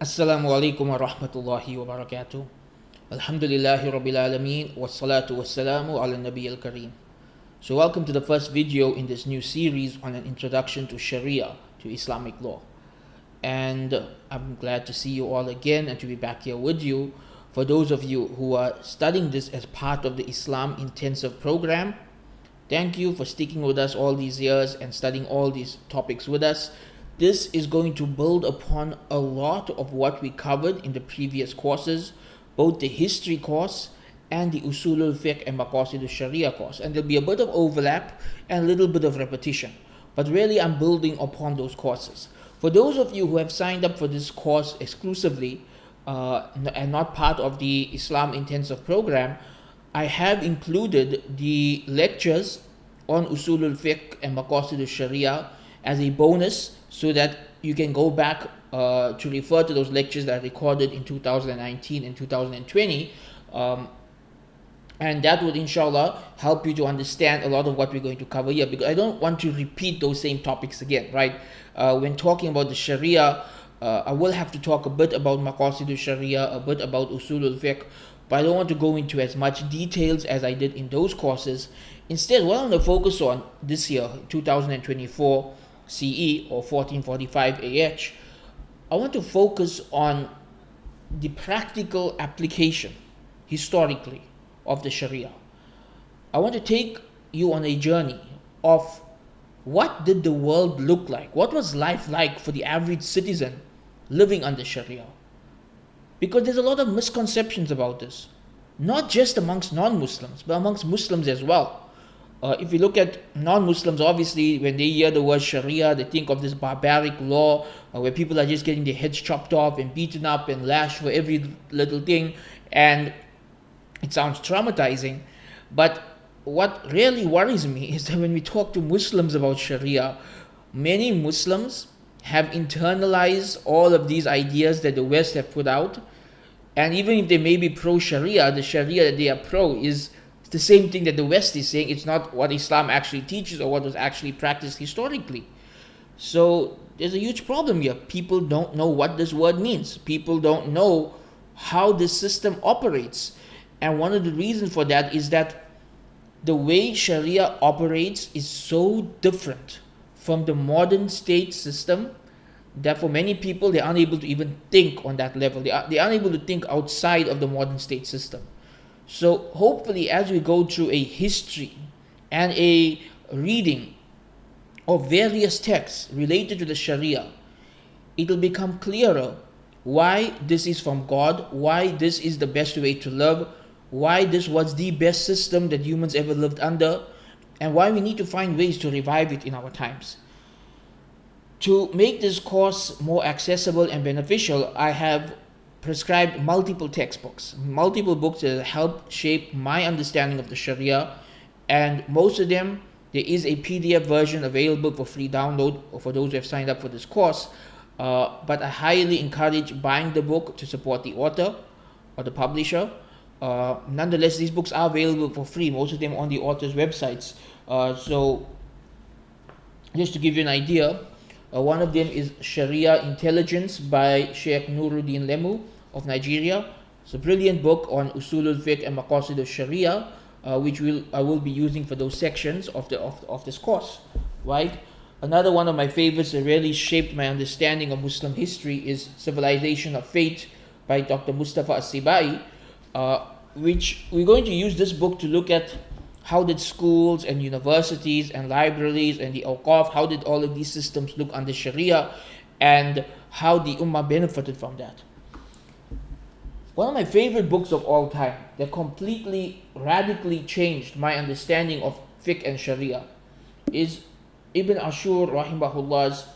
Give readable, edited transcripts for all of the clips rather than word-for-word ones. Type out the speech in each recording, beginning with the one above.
Assalamu alaikum wa rahmatullahi wa barakatuh. Alhamdulillahi rabbil alameen wa salatu wa salamu ala nabi al-kareem. So welcome to the first video in this new series on an introduction to Shariah, to Islamic law. And I'm glad to see you all again and to be back here with you. For those of you who are studying this as part of the Islam intensive program, thank you for sticking with us all these years and studying all these topics with us. This is going to build upon a lot of what we covered in the previous courses, both the history course and the Usulul Fiqh and Maqasid al-Sharia course. And there'll be a bit of overlap and a little bit of repetition. But really I'm building upon those courses. For those of you who have signed up for this course exclusively and not part of the Islam intensive program, I have included the lectures on Usulul Fiqh and Maqasid al-Sharia as a bonus, so that you can go back to refer to those lectures that are recorded in 2019 and 2020. And that would inshallah help you to understand a lot of what we're going to cover here, because I don't want to repeat those same topics again, right? When talking about the Sharia, I will have to talk a bit about Maqasid al-Sharia, a bit about Usul al-Fiqh, but I don't want to go into as much details as I did in those courses. Instead, what I want to focus on this year, 2024 CE or 1445 AH, I want to focus on the practical application historically of the Sharia. I want to take you on a journey of what did the world look like? What was life like for the average citizen living under Sharia? Because there's a lot of misconceptions about this, not just amongst non-Muslims, but amongst Muslims as well. If you look at non-Muslims, obviously, when they hear the word Sharia, they think of this barbaric law where people are just getting their heads chopped off and beaten up and lashed for every little thing, and it sounds traumatizing. But what really worries me is that when we talk to Muslims about Sharia, many Muslims have internalized all of these ideas that the West have put out, and even if they may be pro-Sharia, the Sharia that they are pro is the same thing that the West is saying. It's not what Islam actually teaches or what was actually practiced historically. So there's a huge problem here. People don't know what this word means. People don't know how this system operates. And one of the reasons for that is that the way Sharia operates is so different from the modern state system that for many people, they're unable to even think on that level. They're unable to think outside of the modern state system. So hopefully, as we go through a history and a reading of various texts related to the Sharia, it will become clearer why this is from God, why this is the best way to live, why this was the best system that humans ever lived under, and why we need to find ways to revive it in our times. To make this course more accessible and beneficial, I have prescribed multiple textbooks, multiple books that help shape my understanding of the Sharia, and most of them, there is a PDF version available for free download for those who have signed up for this course, but I highly encourage buying the book to support the author or the publisher. Nonetheless, these books are available for free, most of them on the author's websites. So just to give you an idea, one of them is Sharia Intelligence by Sheikh Nuruddin Lemu of Nigeria. It's a brilliant book on Usulul Fiqh and Maqasid al-Sharia, which I will be using for those sections of this course, right? Another one of my favorites that really shaped my understanding of Muslim history is Civilization of Fate by Dr. Mustafa As-Sibai, which we're going to use this book to look at how did schools and universities and libraries and the Awqaf, how did all of these systems look under Sharia, and how the Ummah benefited from that. One of my favorite books of all time that completely, radically changed my understanding of fiqh and Sharia is Ibn Ashur Rahimahullah's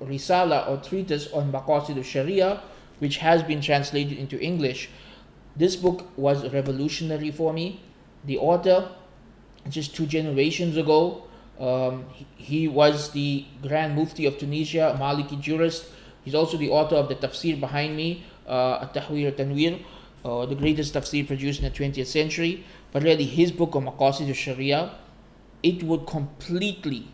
Risala or treatise on Maqasid al-Sharia, which has been translated into English. This book was revolutionary for me. The author, just 2 generations ago, he was the Grand Mufti of Tunisia, a Maliki jurist. He's also the author of the tafsir behind me, At-Tahwir Tanwir, the greatest tafsir produced in the 20th century. But really, his book on Maqasid al-Sharia, it would completely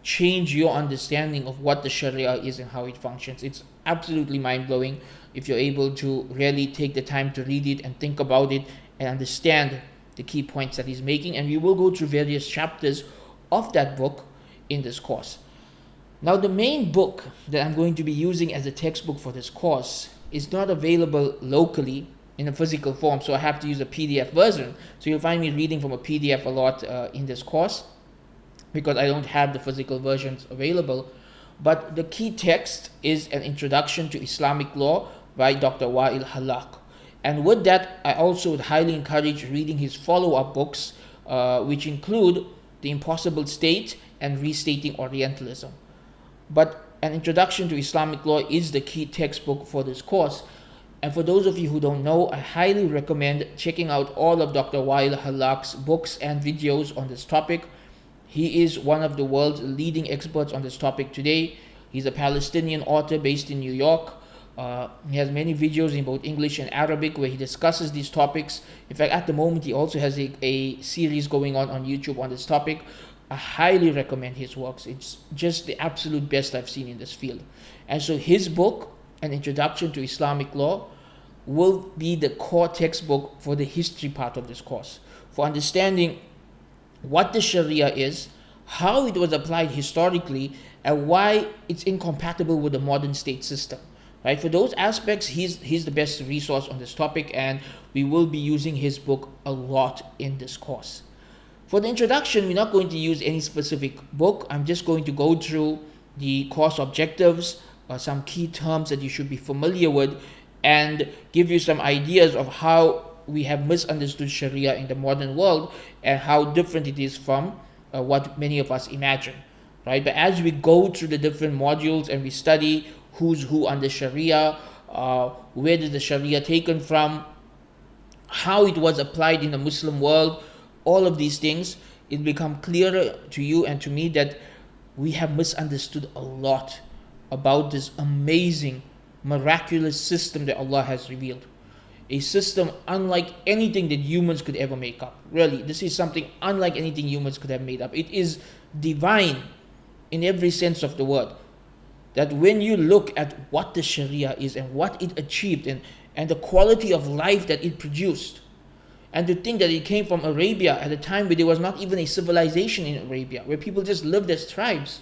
change your understanding of what the Sharia is and how it functions. It's absolutely mind-blowing. if you're able to really take the time to read it and think about it and understand the key points that he's making. And we will go through various chapters of that book in this course. Now, the main book that I'm going to be using as a textbook for this course is not available locally in a physical form, so I have to use a PDF version. So you'll find me reading from a PDF a lot in this course, because I don't have the physical versions available. But the key text is an introduction to Islamic law by Dr. Wael Halak. And with that, I also would highly encourage reading his follow-up books, which include The Impossible State and Restating Orientalism. But an introduction to Islamic law is the key textbook for this course. And for those of you who don't know, I highly recommend checking out all of Dr. Wael Halak's books and videos on this topic. He is one of the world's leading experts on this topic today. He's a Palestinian author based in New York. He has many videos in both English and Arabic where he discusses these topics. In fact, at the moment, he also has a series going on YouTube on this topic. I highly recommend his works. It's just the absolute best I've seen in this field. And so his book, An Introduction to Islamic Law, will be the core textbook for the history part of this course, for understanding what the Sharia is, how it was applied historically, and why it's incompatible with the modern state system. Right? For those aspects, he's the best resource on this topic, and we will be using his book a lot in this course. For the introduction, we're not going to use any specific book. I'm just going to go through the course objectives, some key terms that you should be familiar with, and give you some ideas of how we have misunderstood Sharia in the modern world and how different it is from what many of us imagine, right? But as we go through the different modules and we study who's who under Sharia, where did the Sharia taken from, how it was applied in the Muslim world, all of these things, it become clearer to you and to me that we have misunderstood a lot about this amazing, miraculous system that Allah has revealed. A system unlike anything that humans could ever make up. Really, this is something unlike anything humans could have made up. It is divine in every sense of the word. That when you look at what the Sharia is and what it achieved and the quality of life that it produced, and to think that it came from Arabia at a time where there was not even a civilization in Arabia, where people just lived as tribes,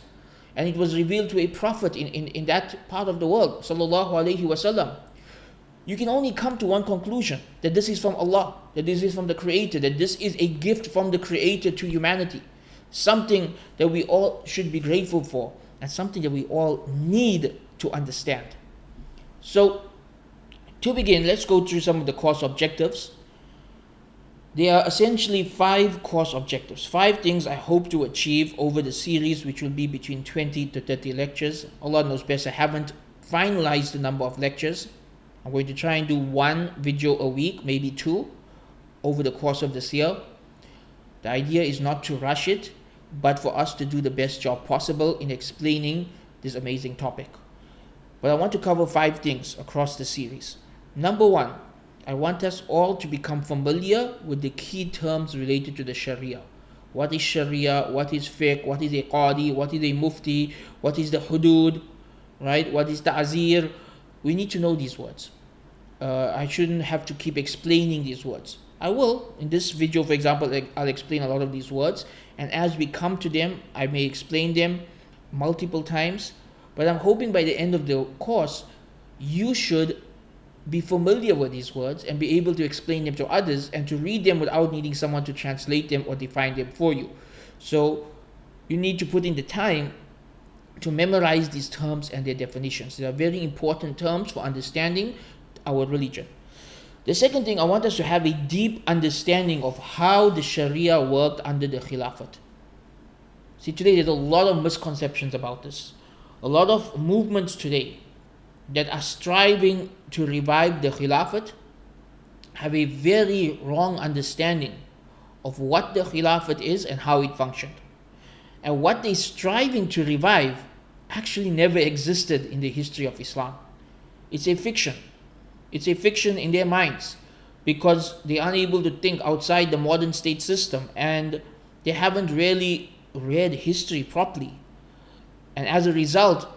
and it was revealed to a prophet in that part of the world, sallallahu alaihi wasallam. You can only come to one conclusion, that this is from Allah, that this is from the Creator, that this is a gift from the Creator to humanity, something that we all should be grateful for, and something that we all need to understand. So, to begin, let's go through some of the course objectives. There are essentially 5 course objectives, 5 things I hope to achieve over the series, which will be between 20 to 30 lectures. Allah knows best, I haven't finalized the number of lectures. I'm going to try and do 1 video a week, maybe 2, over the course of this year. The idea is not to rush it, but for us to do the best job possible in explaining this amazing topic. But I want to cover 5 things across the series. Number 1, I want us all to become familiar with the key terms related to the Sharia. What is Sharia? What is fiqh? What is a qadi? What is a mufti? What is the hudud? Right? What is ta'zir? We need to know these words. I shouldn't have to keep explaining these words. I will. In this video, for example, I'll explain a lot of these words. And as we come to them, I may explain them multiple times. But I'm hoping by the end of the course, you should be familiar with these words and be able to explain them to others and to read them without needing someone to translate them or define them for you. So you need to put in the time to memorize these terms and their definitions. They are very important terms for understanding our religion. The second thing, I want us to have a deep understanding of how the Sharia worked under the Khilafat. See, today there's a lot of misconceptions about this. A lot of movements today that are striving to revive the Khilafat have a very wrong understanding of what the Khilafat is and how it functioned. And what they're striving to revive actually never existed in the history of Islam. It's a fiction. It's a fiction in their minds because they are unable to think outside the modern state system and they haven't really read history properly. And as a result,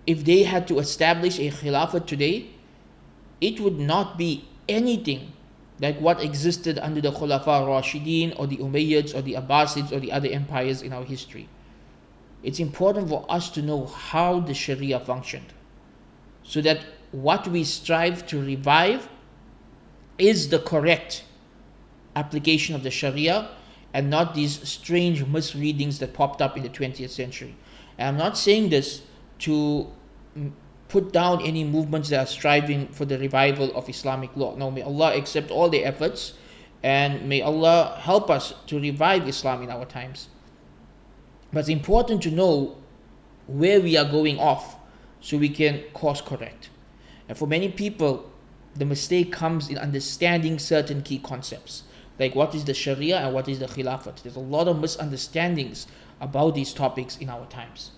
if they had to establish a Khilafat today, it would not be anything like what existed under the Khulafa Rashidin or the Umayyads or the Abbasids or the other empires in our history. It's important for us to know how the Sharia functioned, so that what we strive to revive is the correct application of the Sharia and not these strange misreadings that popped up in the 20th century. And I'm not saying this to put down any movements that are striving for the revival of Islamic law. No, may Allah accept all their efforts, and may Allah help us to revive Islam in our times. But it's important to know where we are going off so we can course correct. And for many people, the mistake comes in understanding certain key concepts, like what is the Sharia and what is the Khilafat. There's a lot of misunderstandings about these topics in our times.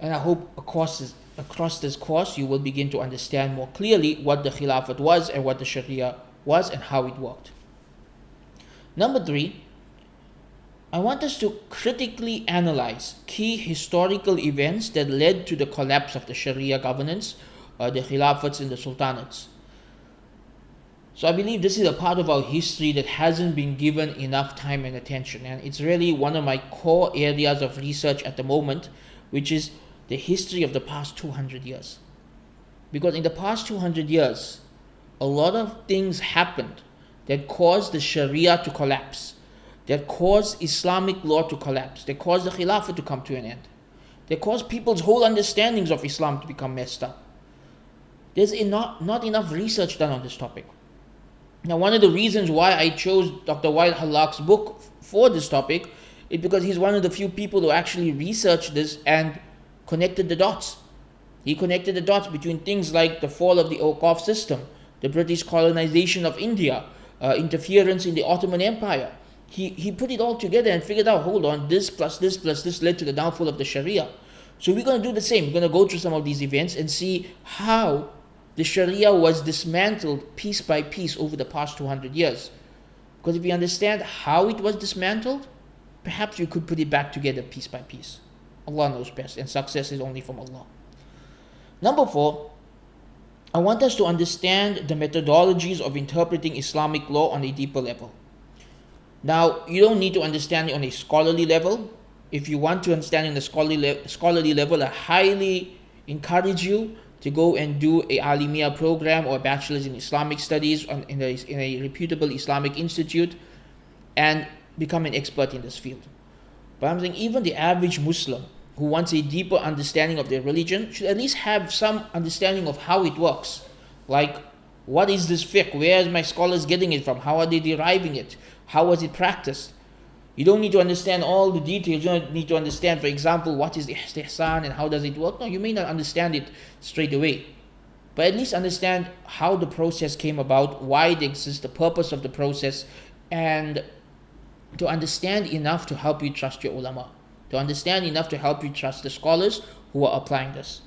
And I hope across this course you will begin to understand more clearly what the Khilafat was and what the Sharia was and how it worked. Number 3, I want us to critically analyze key historical events that led to the collapse of the Sharia governance, the Khilafats and the Sultanates. So I believe this is a part of our history that hasn't been given enough time and attention, and it's really one of my core areas of research at the moment, which is the history of the past 200 years. Because in the past 200 years, a lot of things happened that caused the Sharia to collapse, that caused Islamic law to collapse, that caused the Khilafah to come to an end, that caused people's whole understandings of Islam to become messed up. There's not enough research done on this topic. Now, one of the reasons why I chose Dr. Wael Halak's book for this topic is because he's one of the few people who actually researched this and connected the dots. He connected the dots between things like the fall of the Awqaf system, the British colonization of India, interference in the Ottoman Empire. He put it all together and figured out, hold on, this plus this plus this led to the downfall of the Sharia. So we're going to do the same. We're going to go through some of these events and see how the Sharia was dismantled piece by piece over the past 200 years. Because if we understand how it was dismantled, perhaps we could put it back together piece by piece. Allah knows best, and success is only from Allah. Number 4, I want us to understand the methodologies of interpreting Islamic law on a deeper level. Now, you don't need to understand it on a scholarly level. If you want to understand it on a scholarly level, I highly encourage you to go and do a Alimiya program or a Bachelor's in Islamic Studies in a reputable Islamic institute and become an expert in this field. But I'm saying even the average Muslim who wants a deeper understanding of their religion should at least have some understanding of how it works. Like, what is this fiqh? Where are my scholars getting it from? How are they deriving it? How was it practiced? You don't need to understand all the details. You don't need to understand, for example, what is istihsan and how does it work. No, you may not understand it straight away. But at least understand how the process came about, why it exists, the purpose of the process, and to understand enough to help you trust your ulama, to understand enough to help you trust the scholars who are applying this.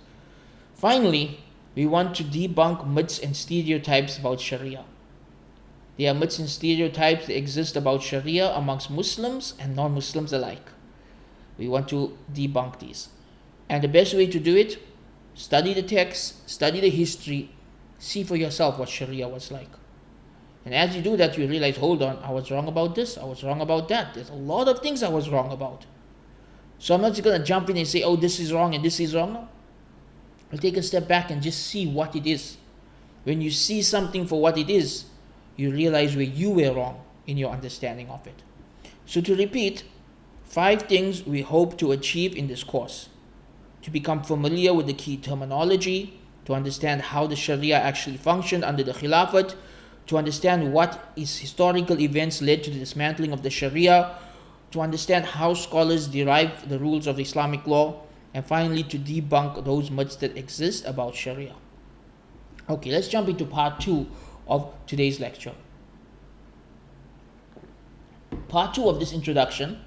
Finally, we want to debunk myths and stereotypes about Sharia. There are myths and stereotypes that exist about Sharia amongst Muslims and non-Muslims alike. We want to debunk these. And the best way to do it, study the text, study the history, see for yourself what Sharia was like. And as you do that, you realize, hold on, I was wrong about this, I was wrong about that. There's a lot of things I was wrong about. So I'm not just going to jump in and say, oh, this is wrong and this is wrong. No. I'll take a step back and just see what it is. When you see something for what it is, you realize where you were wrong in your understanding of it. So to repeat, 5 things we hope to achieve in this course: to become familiar with the key terminology, to understand how the Sharia actually functioned under the Khilafat, to understand what historical events led to the dismantling of the Sharia, to understand how scholars derive the rules of Islamic law, and finally to debunk those myths that exist about Sharia. Okay, let's jump into part 2 of today's lecture. Part 2 of this introduction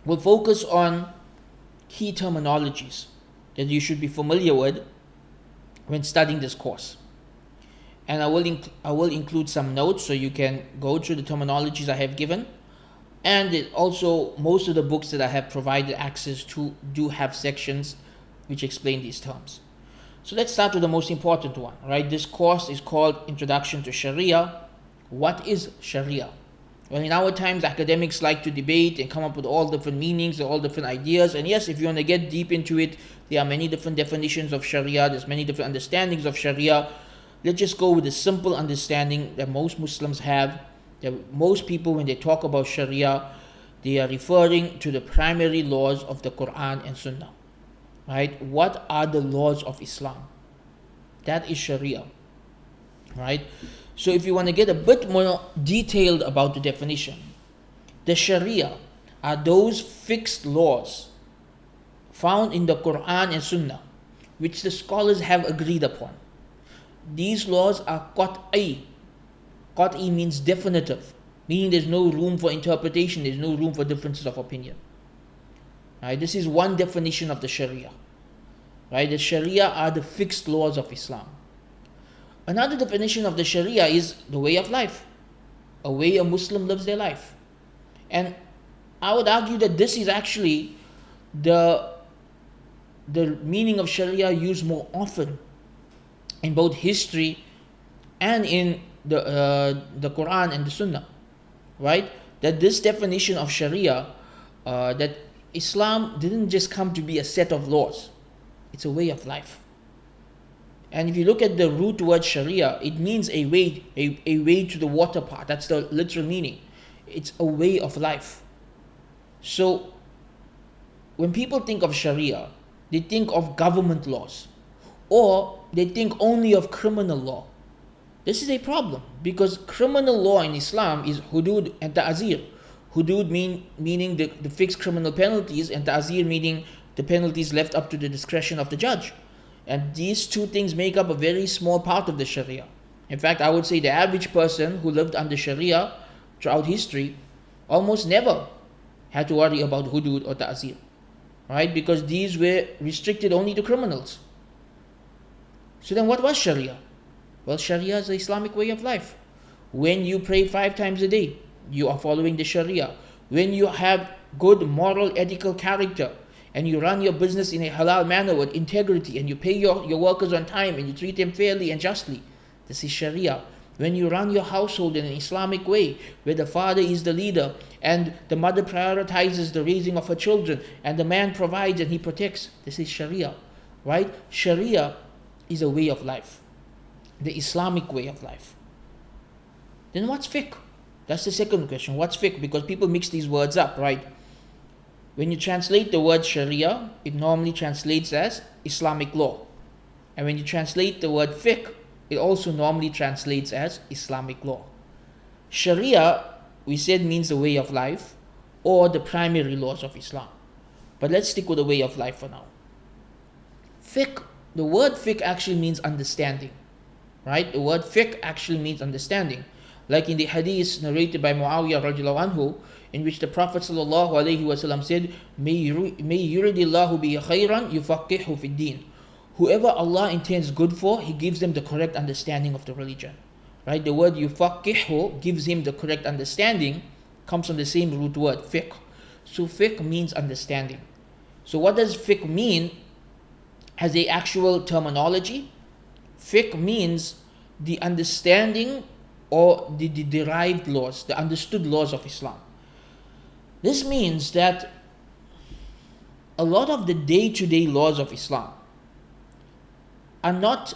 will focus on key terminologies that you should be familiar with when studying this course. And I will include some notes so you can go through the terminologies I have given. And also, most of the books that I have provided access to do have sections which explain these terms. So let's start with the most important one, right? This course is called Introduction to Sharia. What is Sharia? Well, in our times, academics like to debate and come up with all different meanings and all different ideas. And yes, if you want to get deep into it, there are many different definitions of Sharia. There's many different understandings of Sharia. Let's just go with the simple understanding that most Muslims have. That most people, when they talk about Sharia, they are referring to the primary laws of the Quran and Sunnah. Right? What are the laws of Islam? That is Sharia. Right? So if you want to get a bit more detailed about the definition, the Sharia are those fixed laws found in the Quran and Sunnah, which the scholars have agreed upon. These laws are qat'i. Qat'i means definitive, meaning there's no room for interpretation, there's no room for differences of opinion. Right? This is one definition of the Sharia. Right? The Sharia are the fixed laws of Islam. Another definition of the Sharia is the way of life, a way a Muslim lives their life. And I would argue that this is actually the meaning of Sharia used more often in both history and in the Quran and the Sunnah. Right? That this definition of Sharia, that Islam didn't just come to be a set of laws. It's a way of life. And if you look at the root word Sharia, it means a way to the water part. That's the literal meaning. It's a way of life. So when people think of Sharia, they think of government laws, or they think only of criminal law. This is a problem, because criminal law in Islam is hudud and ta'zir. Hudud meaning the fixed criminal penalties, and ta'zir meaning the penalties left up to the discretion of the judge. And these two things make up a very small part of the Sharia. In fact, I would say the average person who lived under Sharia throughout history almost never had to worry about hudud or ta'zir. Right? Because these were restricted only to criminals. So then what was Sharia? Well, Sharia is the Islamic way of life. When you pray 5 times a day, you are following the Sharia. When you have good moral, ethical character, and you run your business in a halal manner with integrity, and you pay your workers on time, and you treat them fairly and justly, this is Sharia. When you run your household in an Islamic way, where the father is the leader, and the mother prioritizes the raising of her children, and the man provides and he protects, this is Sharia. Right? Sharia is a way of life, the Islamic way of life. Then what's fiqh? That's the second question. What's fiqh? Because people mix these words up, right? When you translate the word Sharia, it normally translates as Islamic law. And when you translate the word fiqh, it also normally translates as Islamic law. Sharia, we said, means the way of life or the primary laws of Islam. But let's stick with the way of life for now. Fiqh, the word fiqh actually means understanding. Right? The word fiqh actually means understanding. Like in the hadith narrated by Muawiyah radiallahu anhu, in which the Prophet sallallahu alaihi wasallam said, May yuridillahu bi khayran yufaqihu fid din. Whoever Allah intends good for, He gives them the correct understanding of the religion. Right? The word yufaqihu, gives him the correct understanding, comes from the same root word, fiqh. So fiqh means understanding. So what does fiqh mean as a actual terminology? Fiqh means the understanding or the derived laws, the understood laws of Islam. This means that a lot of the day-to-day laws of Islam are not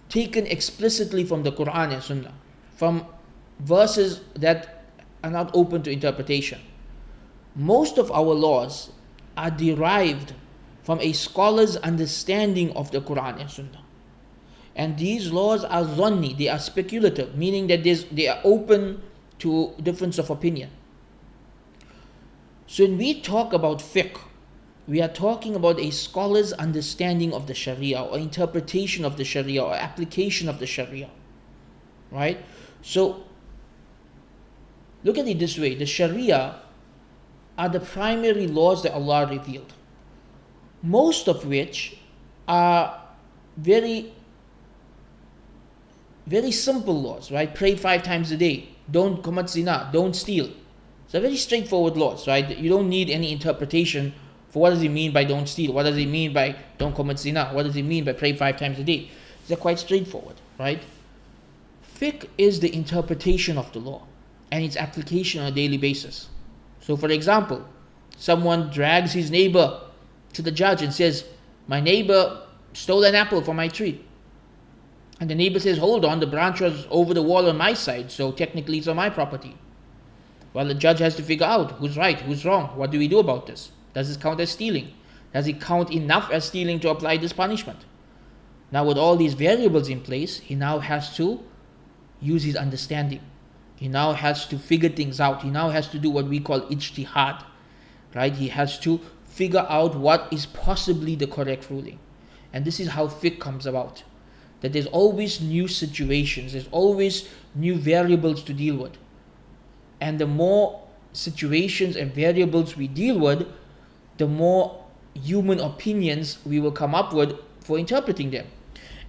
taken explicitly from the Quran and Sunnah, from verses that are not open to interpretation. Most of our laws are derived from a scholar's understanding of the Quran and Sunnah. And these laws are zanni, they are speculative, meaning that they are open to difference of opinion. So when we talk about fiqh, we are talking about a scholar's understanding of the Sharia, or interpretation of the Sharia, or application of the Sharia. Right? So look at it this way. The Sharia are the primary laws that Allah revealed, most of which are very simple laws, right? Pray 5 times a day. Don't commit zina. Don't steal. It's a very straightforward laws, right? You don't need any interpretation For what does it mean by don't steal? What does it mean by don't commit zina? What does it mean by pray 5 times a day? They're quite straightforward, right? Fiqh is the interpretation of the law and its application on a daily basis. So for example, someone drags his neighbor to the judge and says, my neighbor stole an apple from my tree. And the neighbor says, hold on, the branch was over the wall on my side, so technically it's on my property. Well, the judge has to figure out who's right, who's wrong. What do we do about this? Does this count as stealing? Does it count enough as stealing to apply this punishment? Now with all these variables in place, he now has to use his understanding. He now has to figure things out. He now has to do what we call ijtihad, right? He has to figure out what is possibly the correct ruling. And this is how fiqh comes about. That there's always new situations, there's always new variables to deal with. And the more situations and variables we deal with, the more human opinions we will come up with for interpreting them.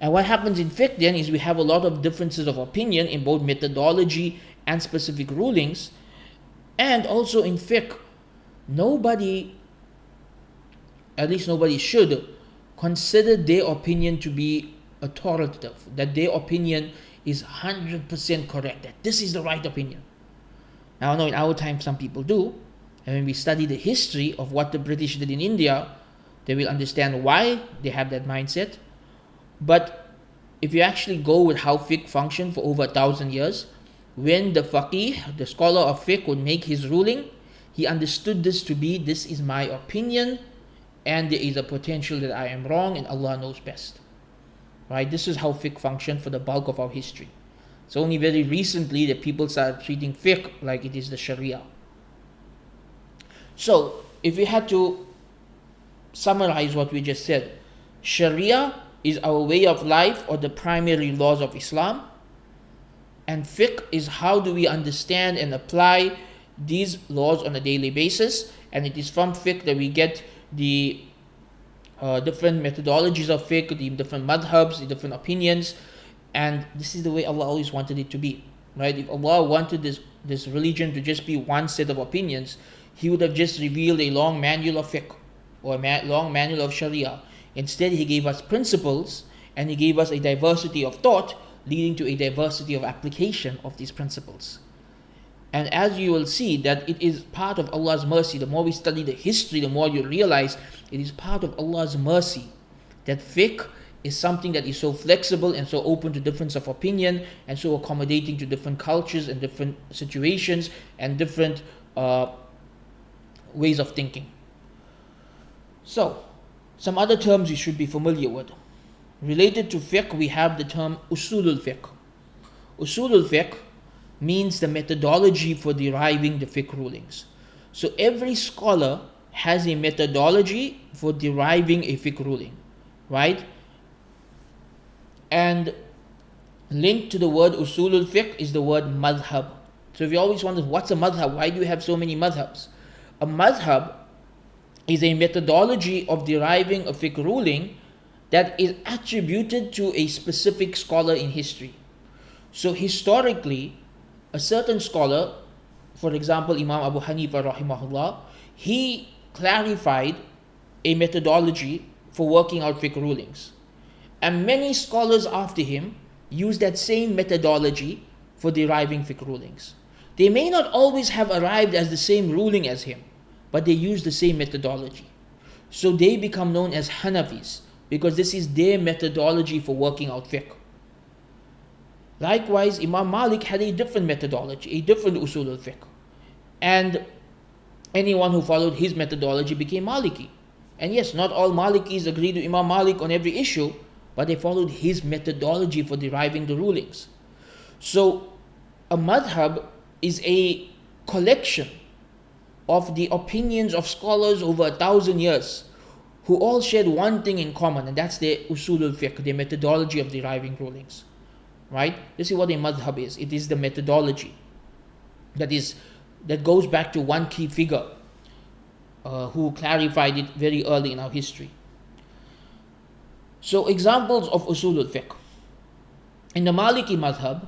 And what happens in fiqh then is we have a lot of differences of opinion in both methodology and specific rulings. And also in fiqh, nobody, at least nobody should, consider their opinion to be authoritative, that their opinion is 100% correct, that this is the right opinion. Now I know in our time some people do, and when we study the history of what the British did in India, they will understand why they have that mindset. But if you actually go with how fiqh functioned for over 1,000 years, when the faqih, the scholar of fiqh, would make his ruling, he understood this to be, this is my opinion, and there is a potential that I am wrong, and Allah knows best. Right? This is how fiqh functioned for the bulk of our history. It's only very recently that people started treating fiqh like it is the Shariah. So, if we had to summarize what we just said, Shariah is our way of life or the primary laws of Islam, and fiqh is how do we understand and apply these laws on a daily basis, and it is from fiqh that we get the different methodologies of fiqh, the different madhabs, the different opinions, and this is the way Allah always wanted it to be, right? If Allah wanted this religion to just be one set of opinions, He would have just revealed a long manual of fiqh or a long manual of Sharia. Instead, He gave us principles and He gave us a diversity of thought leading to a diversity of application of these principles. And as you will see that it is part of Allah's mercy, the more we study the history, the more you realize it is part of Allah's mercy that fiqh is something that is so flexible and so open to difference of opinion and so accommodating to different cultures and different situations and different ways of thinking. So, some other terms you should be familiar with. Related to fiqh, we have the term usulul fiqh. Usulul fiqh means the methodology for deriving the fiqh rulings. So every scholar has a methodology for deriving a fiqh ruling, right? And linked to the word usulul fiqh is the word madhab. So if you always wonder, what's a madhab? Why do you have so many madhabs? A madhab is a methodology of deriving a fiqh ruling that is attributed to a specific scholar in history. So historically, a certain scholar, for example, Imam Abu Hanifa rahimahullah, he clarified a methodology for working out fiqh rulings. And many scholars after him use that same methodology for deriving fiqh rulings. They may not always have arrived at the same ruling as him, but they use the same methodology. So they become known as Hanafis, because this is their methodology for working out fiqh. Likewise, Imam Malik had a different methodology, a different usul al-fiqh. And anyone who followed his methodology became Maliki. And yes, not all Malikis agreed to Imam Malik on every issue, but they followed his methodology for deriving the rulings. So, a madhab is a collection of the opinions of scholars over 1,000 years who all shared one thing in common, and that's their usul al-fiqh, their methodology of deriving rulings. Right? This is what a madhab is. It is the methodology that goes back to one key figure who clarified it very early in our history. So examples of usul al-fiqh. In the Maliki madhab,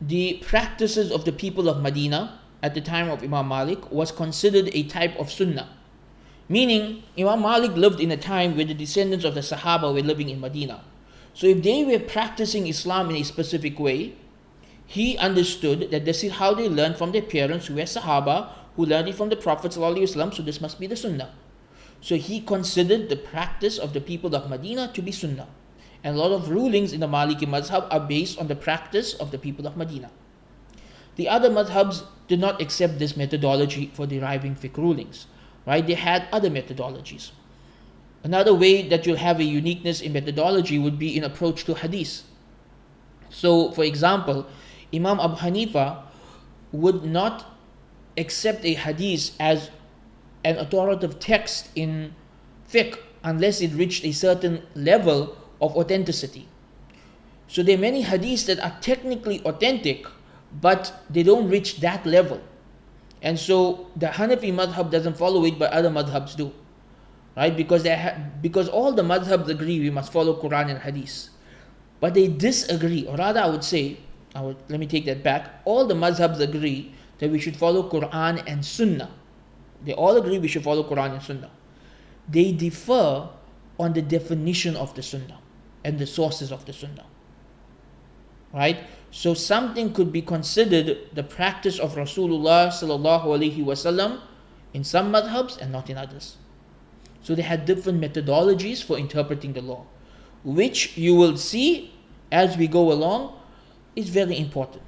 the practices of the people of Medina at the time of Imam Malik was considered a type of sunnah, Meaning, Imam Malik lived in a time where the descendants of the Sahaba were living in Medina. So if they were practicing Islam in a specific way, he understood that this is how they learned from their parents who were Sahaba, who learned it from the Prophet ﷺ, so this must be the Sunnah. So he considered the practice of the people of Medina to be Sunnah. And a lot of rulings in the Maliki Madhab are based on the practice of the people of Medina. The other madhabs did not accept this methodology for deriving fiqh rulings. Right? They had other methodologies. Another way that you'll have a uniqueness in methodology would be in approach to hadith. So, for example, Imam Abu Hanifa would not accept a hadith as an authoritative text in fiqh unless it reached a certain level of authenticity. So there are many hadiths that are technically authentic, but they don't reach that level. And so the Hanafi madhab doesn't follow it, but other madhabs do. Right? Because all the madhabs agree we must follow Quran and hadith. But they disagree, or rather I would say, let me take that back, all the madhabs agree that we should follow Quran and Sunnah. They all agree we should follow Quran and Sunnah. They differ on the definition of the Sunnah and the sources of the Sunnah. Right? So something could be considered the practice of Rasulullah sallallahu alaihi wasallam in some madhabs and not in others. So they had different methodologies for interpreting the law, which you will see as we go along is very important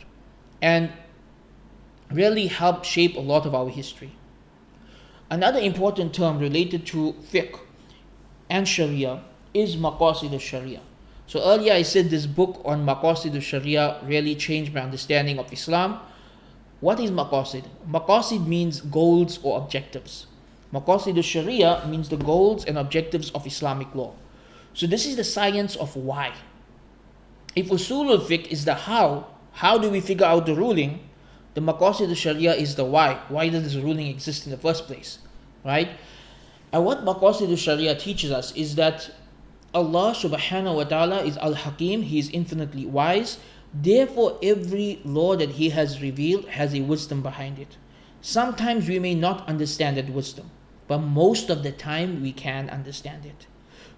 and really help shape a lot of our history. Another important term related to fiqh and Sharia is maqasid al-Sharia. So earlier I said this book on maqasid al-Sharia really changed my understanding of Islam. What is maqasid? Maqasid means goals or objectives. Maqasid al-Sharia means the goals and objectives of Islamic law. So this is the science of why. If usul al-fiqh is the how do we figure out the ruling? The maqasid al-Sharia is the why. Why does this ruling exist in the first place? Right? And what maqasid al-Sharia teaches us is that Allah subhanahu wa ta'ala is al-Hakim, He is infinitely wise. Therefore, every law that He has revealed has a wisdom behind it. Sometimes we may not understand that wisdom, but most of the time we can understand it.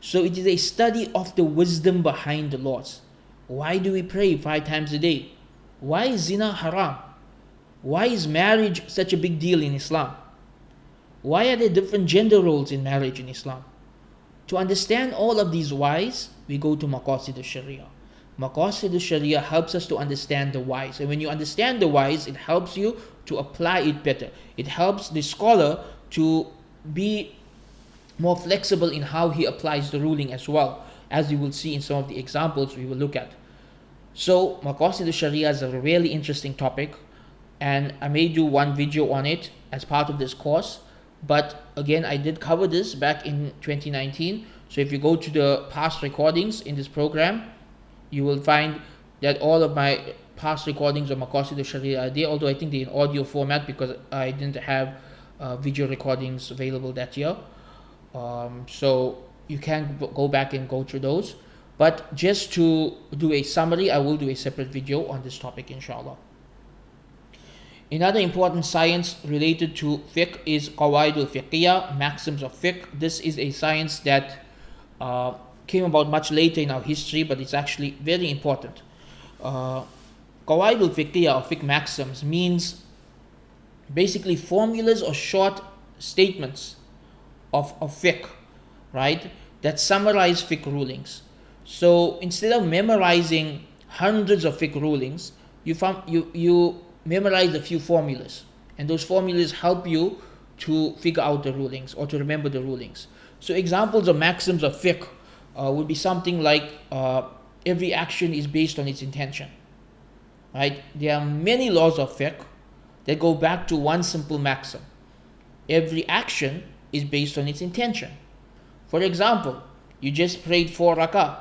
So it is a study of the wisdom behind the laws. Why do we pray 5 times a day? Why is zina haram? Why is marriage such a big deal in Islam? Why are there different gender roles in marriage in Islam? To understand all of these whys, we go to maqasid al-Sharia. Maqasid al-Sharia helps us to understand the whys. And when you understand the whys, it helps you to apply it better. It helps the scholar to be more flexible in how he applies the ruling as well, as you will see in some of the examples we will look at. So, maqasid al-Sharia is a really interesting topic, and I may do one video on it as part of this course. But again, I did cover this back in 2019. So if you go to the past recordings in this program, you will find that all of my past recordings of Maqasid al-Sharia are there, although I think they're in audio format because I didn't have video recordings available that year. So you can go back and go through those. But just to do a summary, I will do a separate video on this topic, inshallah. Another important science related to fiqh is qawaid al-fiqhiyya, maxims of fiqh. This is a science that came about much later in our history, but it's actually very important. Qawaid al-fiqhiyya, or fiqh maxims, means basically formulas or short statements of fiqh, right, that summarize fiqh rulings. So instead of memorizing hundreds of fiqh rulings, you memorize a few formulas, and those formulas help you to figure out the rulings or to remember the rulings. So examples of maxims of fiqh would be something like every action is based on its intention. Right? There are many laws of fiqh that go back to one simple maxim. Every action is based on its intention. For example, you just prayed 4 rakah.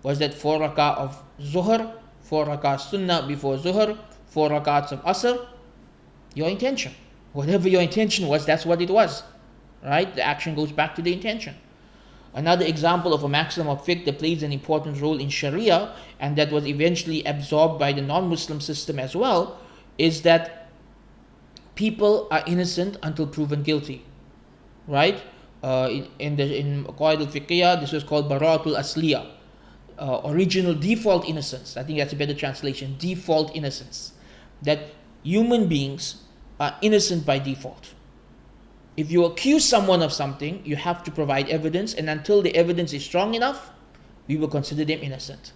Was that 4 rakah of zuhr, 4 rakah sunnah before zuhr, 4 rakats of asr? Your intention. Whatever your intention was, that's what it was. Right? The action goes back to the intention. Another example of a maxim of fiqh that plays an important role in Sharia, and that was eventually absorbed by the non-Muslim system as well, is that people are innocent until proven guilty. right? In Qawaid al-Fiqhiyah, this was called Bara'atul Asliya, original default innocence. I think that's a better translation, default innocence. That human beings are innocent by default. If you accuse someone of something, you have to provide evidence, and until the evidence is strong enough, we will consider them innocent.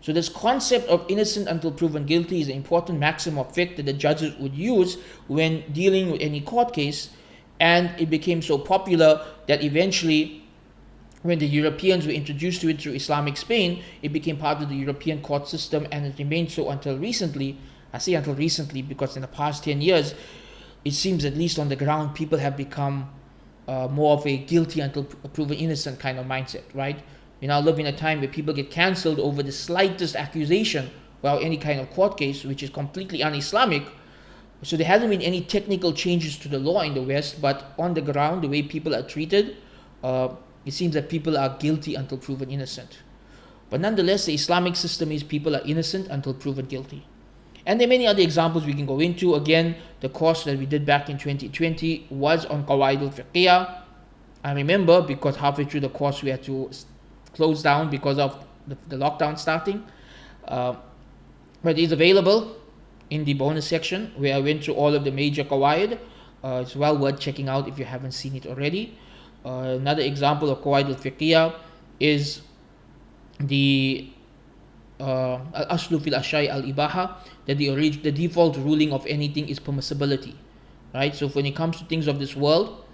So this concept of innocent until proven guilty is an important maxim of fiqh that the judges would use when dealing with any court case, and it became so popular that eventually, when the Europeans were introduced to it through Islamic Spain, it became part of the European court system, and it remained so until recently. I say until recently because in the past 10 years, it seems, at least on the ground, people have become more of a guilty until proven innocent kind of mindset, right? We now live in a time where people get cancelled over the slightest accusation without any kind of court case, which is completely un-Islamic. So there hasn't been any technical changes to the law in the West, but on the ground, the way people are treated, it seems that people are guilty until proven innocent. But nonetheless, the Islamic system is people are innocent until proven guilty. And there are many other examples we can go into. Again, the course that we did back in 2020 was on Qawaid al-Fiqhiyah. I remember because halfway through the course we had to close down because of the lockdown starting. But it is available in the bonus section where I went through all of the major Qawaid. It's well worth checking out if you haven't seen it already. Another example of Qawaid al-Fiqhiyah is the al-aslu fil ashai al-ibaha, that the default ruling of anything is permissibility, right? So when it comes to things of this world,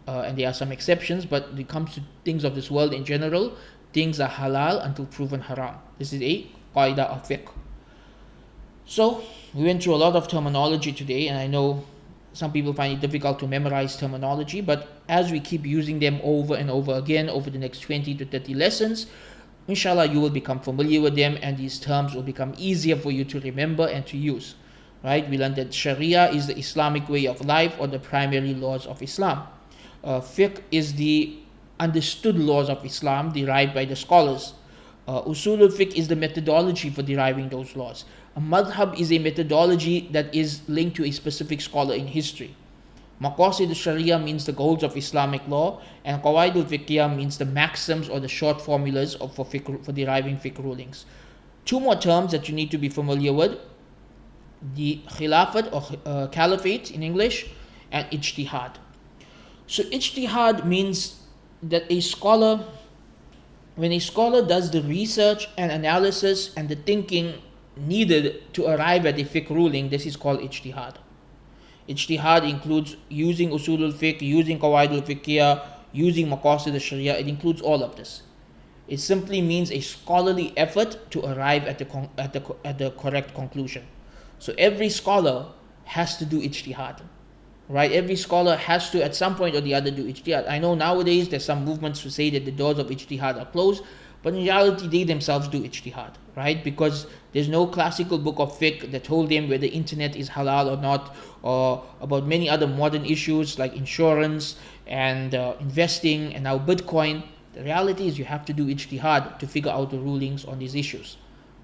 and there are some exceptions, but when it comes to things of this world in general, things are halal until proven haram. This is a qaida of fiqh. So we went through a lot of terminology today, and I know some people find it difficult to memorize terminology, but as we keep using them over and over again over the next 20 to 30 lessons, inshallah, you will become familiar with them, and these terms will become easier for you to remember and to use, right? We learned that Shariah is the Islamic way of life, or the primary laws of Islam. Fiqh is the understood laws of Islam derived by the scholars. Usul al-fiqh is the methodology for deriving those laws. A madhab is a methodology that is linked to a specific scholar in history. Maqasid al-Shariah means the goals of Islamic law, and Qawaid al-Fiqhiyah means the maxims or the short formulas for deriving fiqh rulings. Two more terms that you need to be familiar with: the khilafat or caliphate in English, and ijtihad. So ijtihad means that when a scholar does the research and analysis and the thinking needed to arrive at a fiqh ruling, this is called ijtihad. Ijtihad includes using usul al-fiqh, using qawaid al-fiqhiyah, using maqasid al-sharia. It includes all of this. It simply means a scholarly effort to arrive at the correct conclusion. So every scholar has to do ijtihad, right? Every scholar has to, at some point or the other, do ijtihad. I know nowadays there's some movements who say that the doors of ijtihad are closed, but in reality they themselves do ijtihad, right? Because there's no classical book of fiqh that told them whether internet is halal or not, or about many other modern issues like insurance and investing and now Bitcoin. The reality is you have to do ijtihad to figure out the rulings on these issues,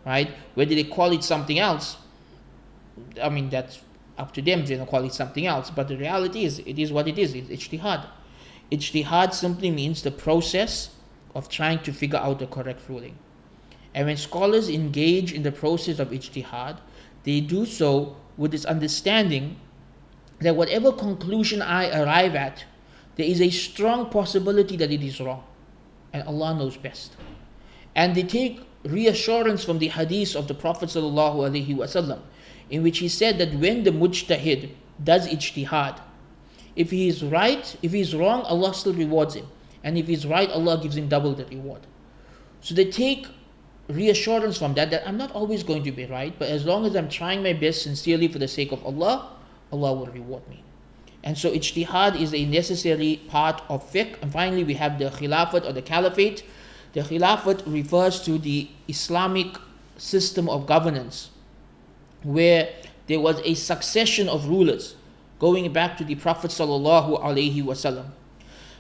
right? Whether they call it something else, I mean, that's up to them if they don't call it something else. But the reality is, it is what it is. It's ijtihad. Ijtihad simply means the process of trying to figure out the correct ruling. And when scholars engage in the process of ijtihad, they do so with this understanding that whatever conclusion I arrive at, there is a strong possibility that it is wrong. And Allah knows best. And they take reassurance from the hadith of the Prophet ﷺ, in which he said that when the mujtahid does ijtihad, if he is right, if he is wrong, Allah still rewards him. And if he's right, Allah gives him double the reward. So they take reassurance from that I'm not always going to be right, but as long as I'm trying my best sincerely for the sake of Allah, Allah will reward me. And so ijtihad is a necessary part of fiqh. And finally, we have the khilafat or the caliphate. The khilafat refers to the Islamic system of governance, where there was a succession of rulers going back to the Prophet sallallahu alaihi wasallam.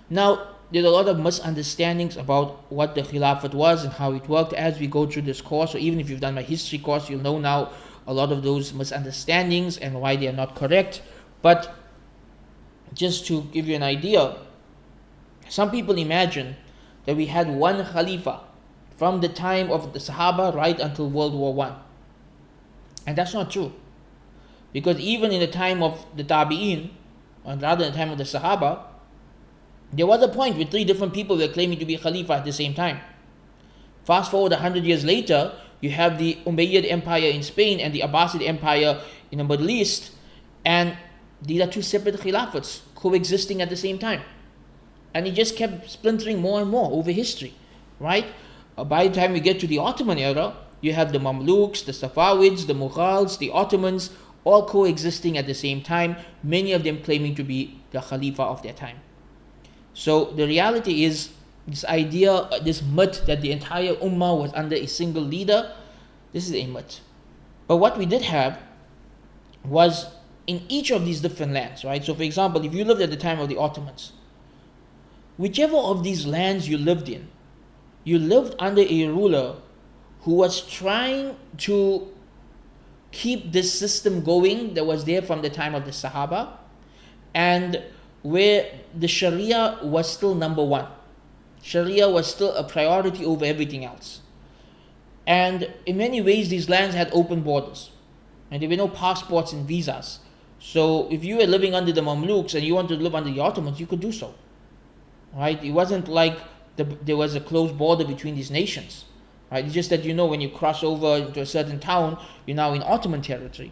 Now, there's a lot of misunderstandings about what the khilafat was and how it worked as we go through this course. Or even if you've done my history course, you'll know now a lot of those misunderstandings and why they are not correct. But just to give you an idea, Some people imagine that we had one Khalifa from the time of the Sahaba right until World War One, and that's not true. Because even in the time of the Tabi'in, or rather in the time of the Sahaba, there was a point where three different people were claiming to be Khalifa at the same time. Fast forward 100 years later, you have the Umayyad Empire in Spain and the Abbasid Empire in the Middle East, and these are two separate Khilafats coexisting at the same time. And it just kept splintering more and more over history, right? By the time we get to the Ottoman era, you have the Mamluks, the Safawids, the Mughals, the Ottomans, all coexisting at the same time, many of them claiming to be the Khalifa of their time. So the reality is, this idea, this myth that the entire Ummah was under a single leader, this is a myth. But what we did have was in each of these different lands, right? So for example, if you lived at the time of the Ottomans, whichever of these lands you lived in, you lived under a ruler who was trying to keep this system going that was there from the time of the Sahaba, and where the Shariah was still number one. Shariah was still a priority over everything else. And in many ways, these lands had open borders, and there were no passports and visas. So if you were living under the Mamluks and you wanted to live under the Ottomans, you could do so, right? It wasn't like there was a closed border between these nations, right? It's just that, when you cross over into a certain town, you're now in Ottoman territory.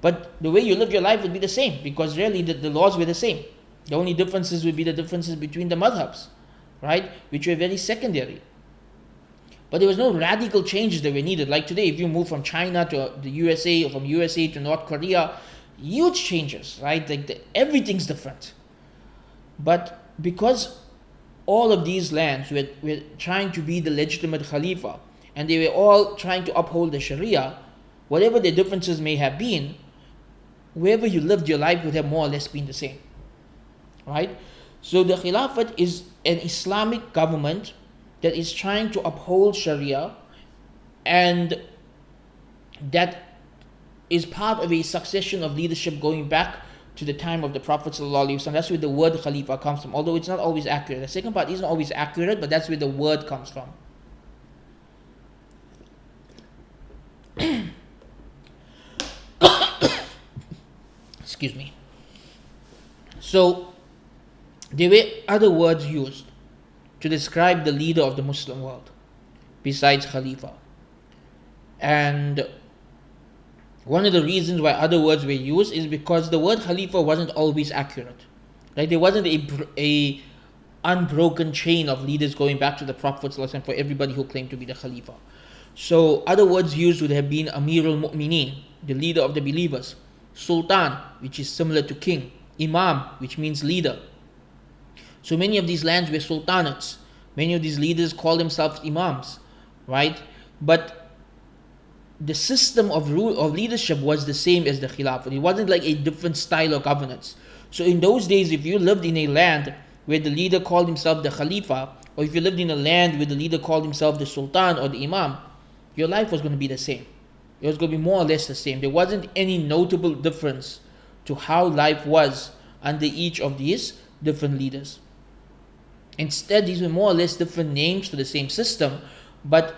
But the way you live your life would be the same, because really the laws were the same. The only differences would be the differences between the madhabs, right? Which were very secondary. But there was no radical changes that were needed. Like today, if you move from China to the USA, or from USA to North Korea, huge changes, right? Everything's different. But because all of these lands were trying to be the legitimate Khalifa, and they were all trying to uphold the Sharia, whatever the differences may have been, wherever you lived your life would have more or less been the same, right? So the Khilafat is an Islamic government that is trying to uphold Sharia, and that is part of a succession of leadership going back to the time of the Prophet ﷺ. That's where the word Khalifa comes from, although it's not always accurate. The second part isn't always accurate, but that's where the word comes from. Excuse me. So there were other words used to describe the leader of the Muslim world besides Khalifa. And one of the reasons why other words were used is because the word Khalifa wasn't always accurate. Like there wasn't a unbroken chain of leaders going back to the Prophet ﷺ for everybody who claimed to be the Khalifa. So other words used would have been Amir al-Mu'mineen, the leader of the believers, Sultan, which is similar to king, Imam, which means leader. So many of these lands were sultanates. Many of these leaders called themselves imams, right? But the system of rule of leadership was the same as the Khilafat. It wasn't like a different style of governance. So in those days, if you lived in a land where the leader called himself the Khalifa, or if you lived in a land where the leader called himself the Sultan or the Imam, your life was going to be the same. It was going to be more or less the same. There wasn't any notable difference to how life was under each of these different leaders. Instead, these were more or less different names for the same system, but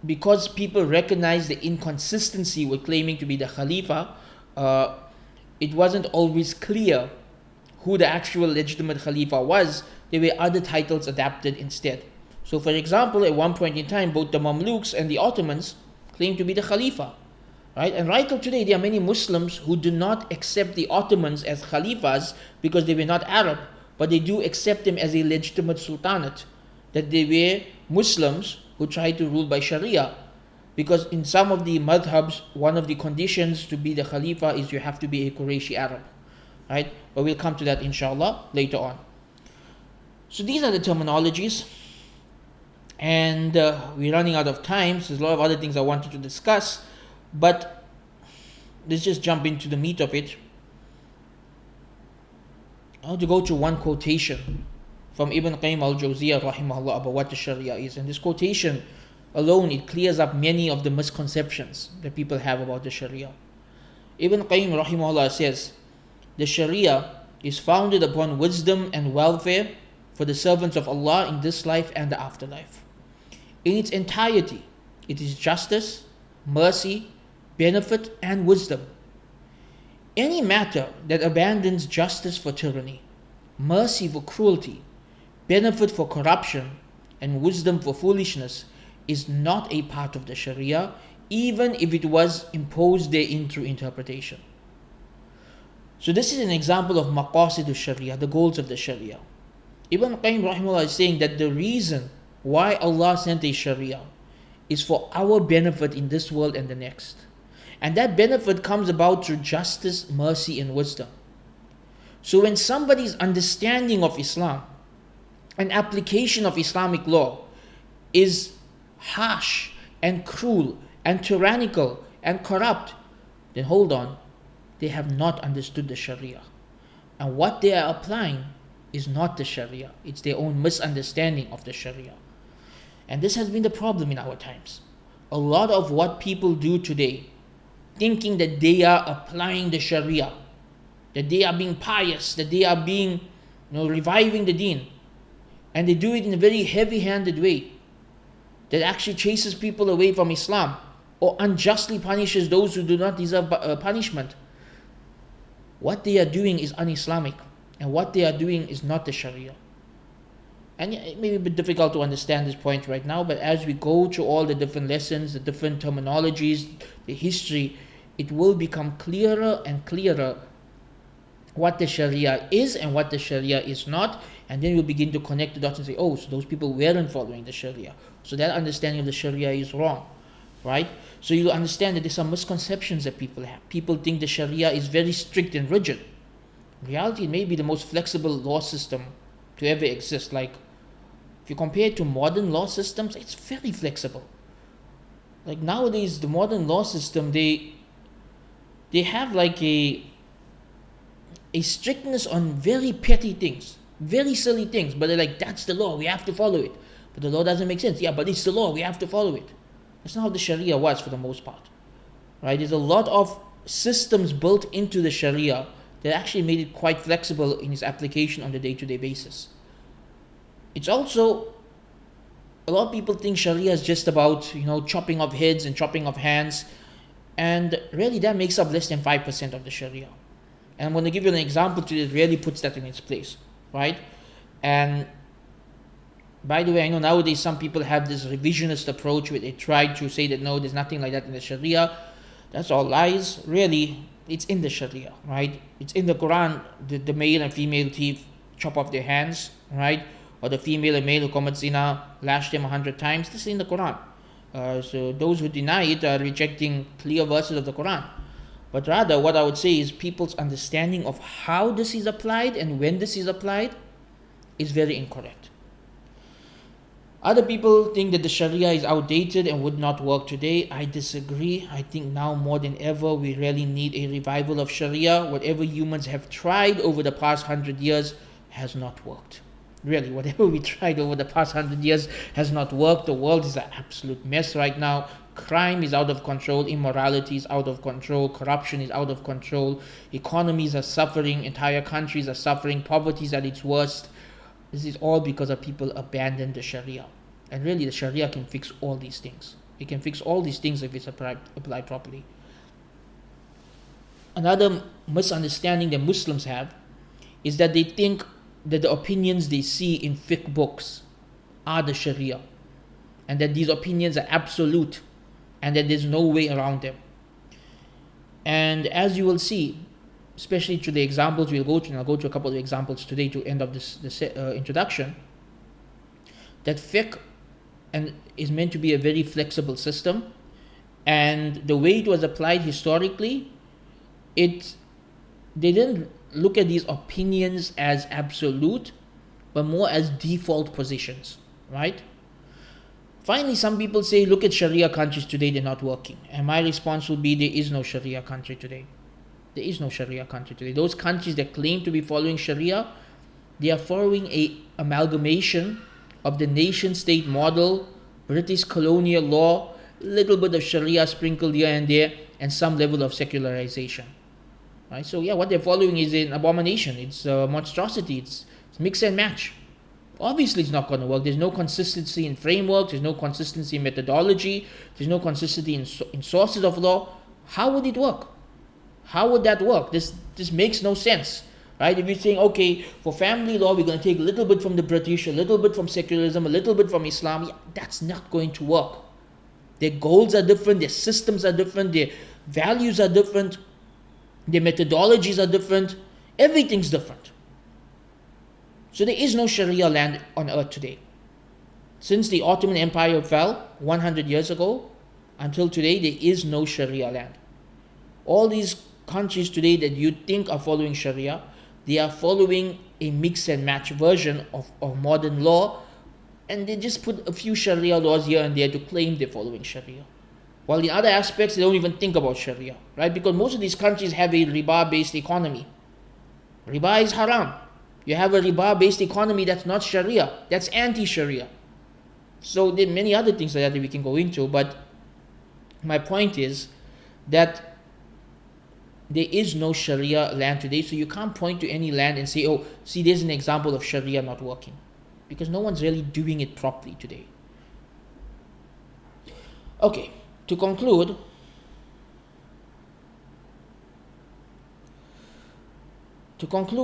because people recognized the inconsistency with claiming to be the Khalifa, it wasn't always clear who the actual legitimate Khalifa was. There were other titles adapted instead. So for example, at one point in time, both the Mamluks and the Ottomans claimed to be the Khalifa, right? And right till today, there are many Muslims who do not accept the Ottomans as Khalifas because they were not Arab, but they do accept them as a legitimate sultanate, that they were Muslims who tried to rule by Sharia. Because in some of the madhabs, one of the conditions to be the Khalifa is you have to be a Qurayshi Arab, right? But we'll come to that inshallah later on. So these are the terminologies, and we're running out of time, so there's a lot of other things I wanted to discuss, but let's just jump into the meat of it. I want to go to one quotation from Ibn Qayyim al-Jawziyah rahimahullah about what the Sharia is. And this quotation alone, it clears up many of the misconceptions that people have about the Sharia. Ibn Qayyim rahimahullah says, the Sharia is founded upon wisdom and welfare for the servants of Allah in this life and the afterlife. In its entirety, it is justice, mercy, benefit, and wisdom. Any matter that abandons justice for tyranny, mercy for cruelty, benefit for corruption, and wisdom for foolishness is not a part of the Sharia, even if it was imposed therein through interpretation. So this is an example of maqasid al-Sharia, the goals of the Sharia. Ibn Qayyim rahimahullah is saying that the reason why Allah sent a Sharia is for our benefit in this world and the next. And that benefit comes about through justice, mercy, and wisdom. So when somebody's understanding of Islam and application of Islamic law is harsh and cruel and tyrannical and corrupt, then hold on, they have not understood the Sharia. And what they are applying is not the Sharia, it's their own misunderstanding of the Sharia. And this has been the problem in our times. A lot of what people do today, thinking that they are applying the Sharia, that they are being pious, that they are being, reviving the deen, and they do it in a very heavy-handed way that actually chases people away from Islam or unjustly punishes those who do not deserve punishment. What they are doing is un-Islamic, and what they are doing is not the Sharia. And it may be a bit difficult to understand this point right now, but as we go through all the different lessons, the different terminologies, the history, it will become clearer and clearer what the Sharia is and what the Sharia is not. And then we'll begin to connect the dots and say, oh, so those people weren't following the Sharia. So that understanding of the Sharia is wrong, right? So you'll understand that there's some misconceptions that people have. People think the Sharia is very strict and rigid. In reality, it may be the most flexible law system to ever exist. Like, if you compare it to modern law systems, it's very flexible. Like nowadays, the modern law system, they have like a strictness on very petty things, very silly things, but they're like, that's the law, we have to follow it. But the law doesn't make sense. Yeah, but it's the law, we have to follow it. That's not how the Sharia was for the most part, right? There's a lot of systems built into the Sharia that actually made it quite flexible in its application on the day-to-day basis. It's also, a lot of people think Sharia is just about, chopping off heads and chopping off hands, and really that makes up less than 5% of the Sharia. And I'm going to give you an example that really puts that in its place, right? And by the way, I know nowadays some people have this revisionist approach where they try to say that no, there's nothing like that in the Sharia. That's all lies. Really, it's in the Sharia, right? It's in the Quran, the male and female thief chop off their hands, right? Or the female and male who commit zina, lash them 100 times. This is in the Quran. So those who deny it are rejecting clear verses of the Quran. But rather, what I would say is people's understanding of how this is applied and when this is applied is very incorrect. Other people think that the Sharia is outdated and would not work today. I disagree. I think now more than ever, we really need a revival of Sharia. Whatever humans have tried over the past 100 years has not worked. Really, whatever we tried over the past 100 years has not worked. The world is an absolute mess right now. Crime is out of control. Immorality is out of control. Corruption is out of control. Economies are suffering. Entire countries are suffering. Poverty is at its worst. This is all because of people abandoned the Sharia. And really, the Sharia can fix all these things. It can fix all these things if it's applied properly. Another misunderstanding that Muslims have is that they think that the opinions they see in fiqh books are the Sharia, and that these opinions are absolute, and that there's no way around them. And as you will see, especially through the examples we'll go through, and I'll go through a couple of examples today to end up this introduction, that fiqh is meant to be a very flexible system, and the way it was applied historically, they didn't look at these opinions as absolute, but more as default positions, right? Finally, some people say, look at Sharia countries today, they're not working. And my response will be, there is no Sharia country today. There is no Sharia country today. Those countries that claim to be following Sharia, they are following a amalgamation of the nation-state model, British colonial law, little bit of Sharia sprinkled here and there, and some level of secularization. Right? So yeah, what they're following is an abomination. It's a monstrosity. It's mix and match. Obviously, it's not going to work. There's no consistency in framework. There's no consistency in methodology. There's no consistency in sources of law. How would it work? How would that work? This makes no sense, right? If you're saying, okay, for family law, we're going to take a little bit from the British, a little bit from secularism, a little bit from Islam, that's not going to work. Their goals are different, their systems are different, their values are different, their methodologies are different, everything's different. So there is no Sharia land on earth today. Since the Ottoman Empire fell 100 years ago until today, there is no Sharia land. All these countries today that you think are following Sharia, they are following a mix and match version of modern law, and they just put a few Sharia laws here and there to claim they're following Sharia. While in other aspects, they don't even think about Sharia, right? Because most of these countries have a riba-based economy. Riba is haram. You have a riba-based economy that's not Sharia, that's anti-Sharia. So there are many other things like that we can go into, but my point is that there is no Sharia land today, so you can't point to any land and say, oh, see, there's an example of Sharia not working. Because no one's really doing it properly today. Okay, to conclude,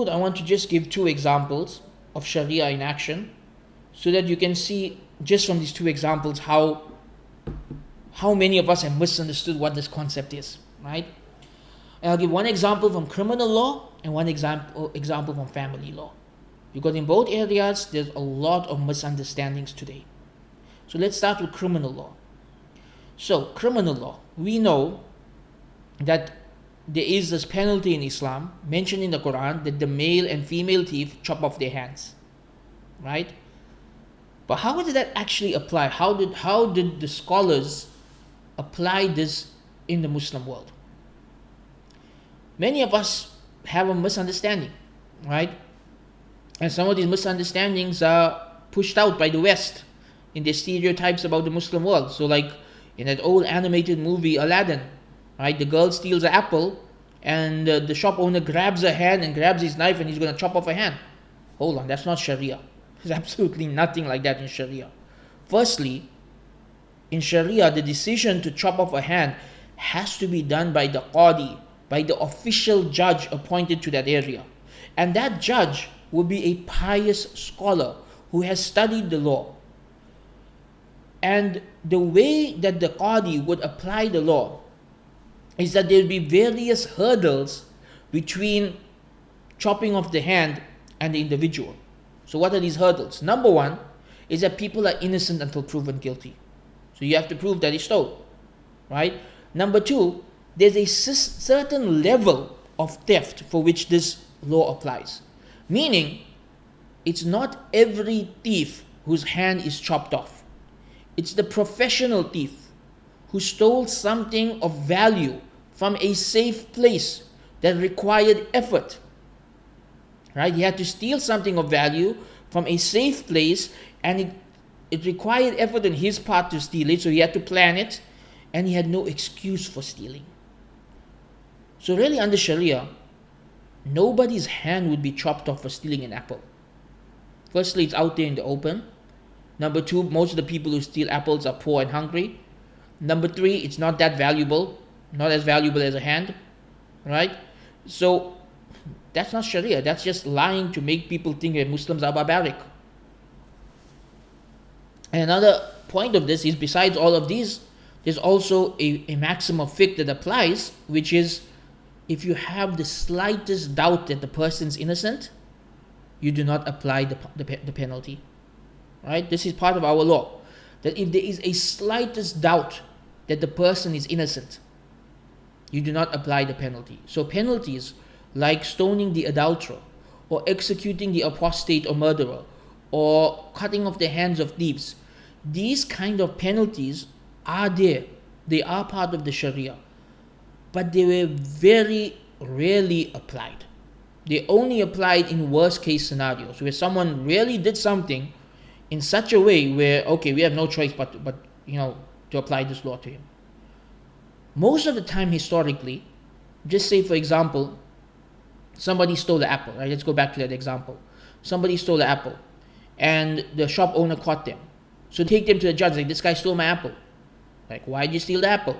I want to just give two examples of Sharia in action so that you can see just from these two examples how many of us have misunderstood what this concept is, right? And I'll give one example from criminal law and one example from family law. Because in both areas, there's a lot of misunderstandings today. So let's start with criminal law. So, criminal law, we know that there is this penalty in Islam mentioned in the Quran that the male and female thief chop off their hands, right? But how did that actually apply? How did the scholars apply this in the Muslim world? Many of us have a misunderstanding, right? And some of these misunderstandings are pushed out by the West in their stereotypes about the Muslim world. So like in that old animated movie Aladdin, right? The girl steals an apple and the shop owner grabs her hand and grabs his knife and he's going to chop off her hand. Hold on, that's not Sharia. There's absolutely nothing like that in Sharia. Firstly, in Sharia, the decision to chop off a hand has to be done by the qadi, by the official judge appointed to that area. And that judge will be a pious scholar who has studied the law. And the way that the qadi would apply the law is that there will be various hurdles between chopping off the hand and the individual. So what are these hurdles? Number one is that people are innocent until proven guilty. So you have to prove that he stole, right? Number two, there's a certain level of theft for which this law applies. Meaning, it's not every thief whose hand is chopped off. It's the professional thief who stole something of value from a safe place that required effort. Right? He had to steal something of value from a safe place, and it required effort on his part to steal it, so he had to plan it, and he had no excuse for stealing. So really under Sharia, nobody's hand would be chopped off for stealing an apple. Firstly, it's out there in the open. Number two, most of the people who steal apples are poor and hungry. Number three, it's not that valuable, not as valuable as a hand, right? So that's not Sharia. That's just lying to make people think that Muslims are barbaric. And another point of this is, besides all of these, there's also a maxim of fiqh that applies, which is, if you have the slightest doubt that the person's innocent, you do not apply the penalty. Right? This is part of our law. That if there is a slightest doubt that the person is innocent, you do not apply the penalty. So penalties like stoning the adulterer, or executing the apostate or murderer, or cutting off the hands of thieves, these kind of penalties are there. They are part of the Sharia. But they were very rarely applied. They only applied in worst case scenarios, where someone really did something in such a way where, okay, we have no choice but to apply this law to him. Most of the time historically, just say for example, somebody stole the apple, right? Let's go back to that example. Somebody stole the apple, and the shop owner caught them. So they take them to the judge, like, this guy stole my apple. Like, why did you steal the apple?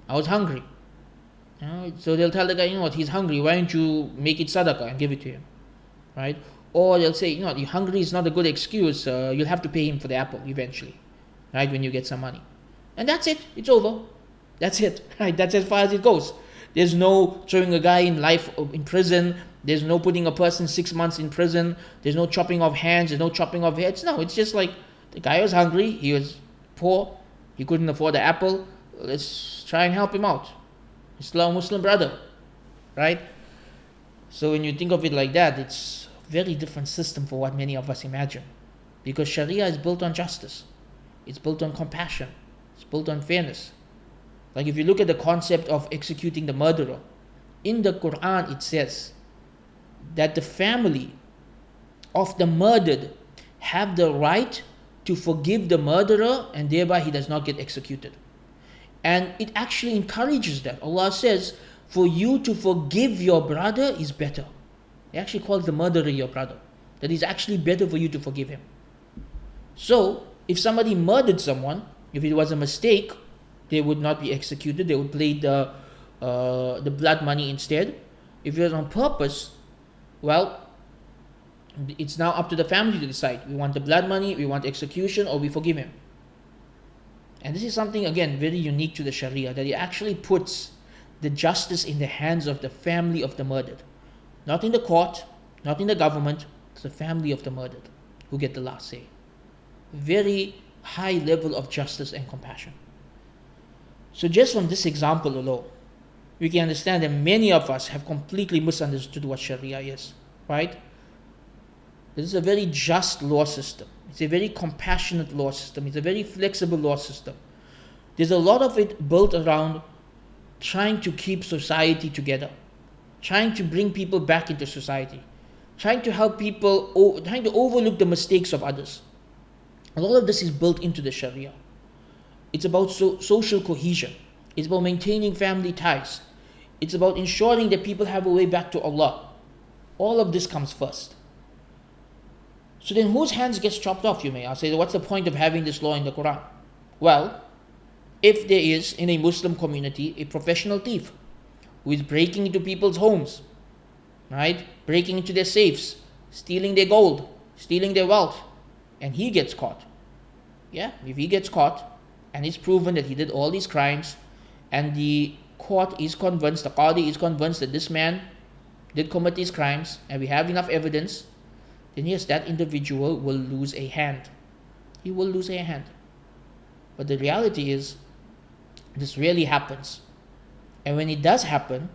I was hungry. So they'll tell the guy, you know what, he's hungry, why don't you make it sadaqah and give it to him, right? Or they'll say, you know, you're hungry is not a good excuse, you'll have to pay him for the apple eventually, right, when you get some money. And that's it, it's over. That's it, right? That's as far as it goes. There's no throwing a guy in prison. There's no putting a person 6 months in prison. There's no chopping off hands. There's no chopping off heads. No, it's just like the guy was hungry. He was poor. He couldn't afford the apple. Let's try and help him out. He's still a Muslim brother, right? So when you think of it like that, it's a very different system for what many of us imagine. Because Sharia is built on justice. It's built on compassion. It's built on fairness. Like if you look at the concept of executing the murderer, in the Quran it says that the family of the murdered have the right to forgive the murderer, and thereby he does not get executed. And it actually encourages that. Allah says, for you to forgive your brother is better. He actually calls the murderer your brother. That is actually better for you to forgive him. So, if somebody murdered someone, if it was a mistake, they would not be executed. They would pay the blood money instead. If it was on purpose, well, it's now up to the family to decide. We want the blood money, we want execution, or we forgive him. And this is something, again, very unique to the Sharia, that it actually puts the justice in the hands of the family of the murdered. Not in the court, not in the government, it's the family of the murdered who get the last say. Very high level of justice and compassion. So just from this example alone, we can understand that many of us have completely misunderstood what Sharia is, right? This is a very just law system. It's a very compassionate law system. It's a very flexible law system. There's a lot of it built around trying to keep society together, trying to bring people back into society, trying to help people, trying to overlook the mistakes of others. A lot of this is built into the Sharia. It's about social cohesion. It's about maintaining family ties. It's about ensuring that people have a way back to Allah. All of this comes first. So then whose hands gets chopped off, you may ask? Say, what's the point of having this law in the Quran? Well, if there is in a Muslim community a professional thief who is breaking into people's homes, right? Breaking into their safes, stealing their gold, stealing their wealth, and he gets caught. Yeah, if he gets caught, and it's proven that he did all these crimes, and the court is convinced, the Qadi is convinced that this man did commit these crimes, and we have enough evidence, then yes, that individual will lose a hand. He will lose a hand. But the reality is, this really happens. And when it does happen,